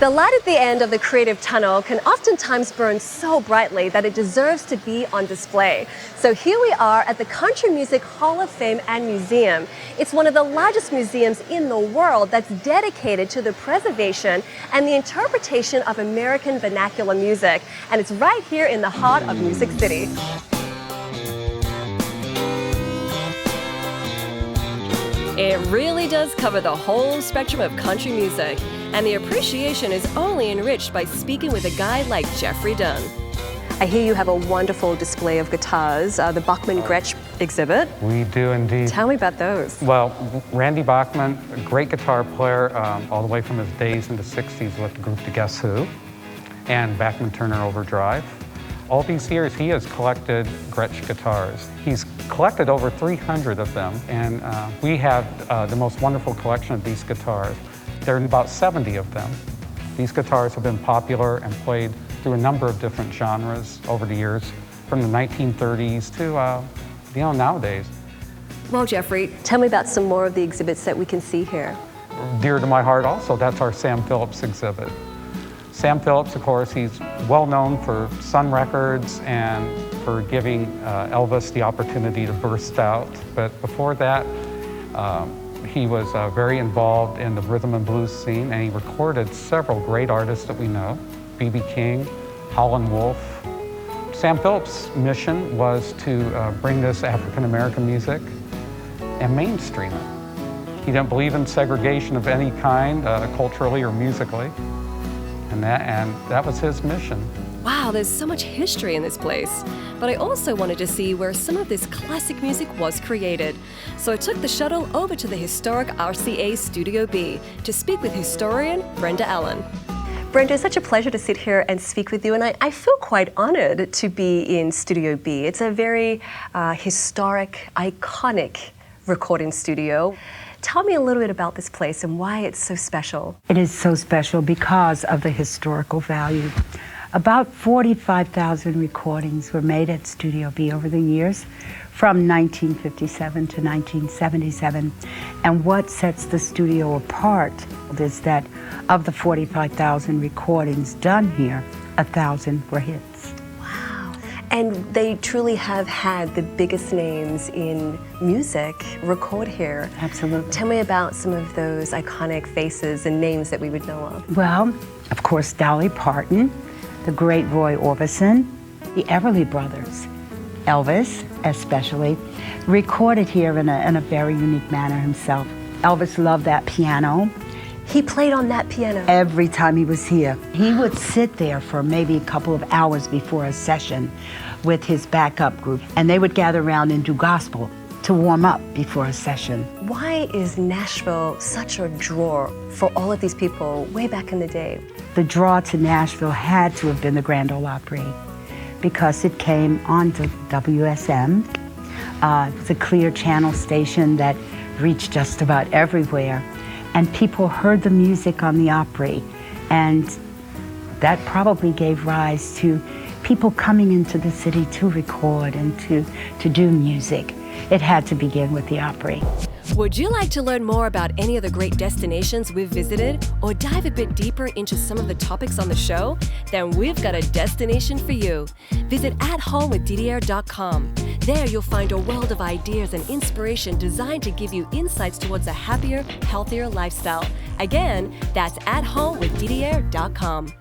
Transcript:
The light at the end of the creative tunnel can oftentimes burn so brightly that it deserves to be on display. So here we are at the Country Music Hall of Fame and Museum. It's one of the largest museums in the world that's dedicated to the preservation and the interpretation of American vernacular music. And it's right here in the heart of Music City. It really does cover the whole spectrum of country music, and the appreciation is only enriched by speaking with a guy like Jeffrey Dunn. I hear you have a wonderful display of guitars, the Bachman Gretch exhibit. We do indeed. Tell me about those. Well, Randy Bachman, a great guitar player all the way from his days in the 60s with the group The Guess Who and Bachman Turner Overdrive. All these years, he has collected Gretsch guitars. He's collected over 300 of them, and we have the most wonderful collection of these guitars. There are about 70 of them. These guitars have been popular and played through a number of different genres over the years, from the 1930s to, nowadays. Well, Jeffrey, tell me about some more of the exhibits that we can see here. Dear to my heart also, that's our Sam Phillips exhibit. Sam Phillips, of course, he's well known for Sun Records and for giving Elvis the opportunity to burst out. But before that, he was very involved in the rhythm and blues scene, and he recorded several great artists that we know, B.B. King, Howlin' Wolf. Sam Phillips' mission was to bring this African-American music and mainstream it. He didn't believe in segregation of any kind, culturally or musically. And that was his mission. Wow, there's so much history in this place. But I also wanted to see where some of this classic music was created. So I took the shuttle over to the historic RCA Studio B to speak with historian Brenda Allen. Brenda, it's such a pleasure to sit here and speak with you, and I feel quite honored to be in Studio B. It's a very historic, iconic recording studio. Tell me a little bit about this place and why it's so special. It is so special because of the historical value. About 45,000 recordings were made at Studio B over the years, from 1957 to 1977. And what sets the studio apart is that of the 45,000 recordings done here, 1,000 were hits. And they truly have had the biggest names in music record here. Absolutely. Tell me about some of those iconic faces and names that we would know of. Well, of course, Dolly Parton, the great Roy Orbison, the Everly Brothers, Elvis especially, recorded here in a very unique manner himself. Elvis loved that piano. He played on that piano? Every time he was here. He would sit there for maybe a couple of hours before a session with his backup group, and they would gather around and do gospel to warm up before a session. Why is Nashville such a draw for all of these people way back in the day? The draw to Nashville had to have been the Grand Ole Opry, because it came on to WSM. It was a clear channel station that reached just about everywhere. And people heard the music on the Opry, and that probably gave rise to people coming into the city to record and to do music. It had to begin with the Opry. Would you like to learn more about any of the great destinations we've visited, or dive a bit deeper into some of the topics on the show? Then we've got a destination for you. Visit athomewithdidiayer.com. There you'll find a world of ideas and inspiration designed to give you insights towards a happier, healthier lifestyle. Again, that's athomewithdidiayer.com.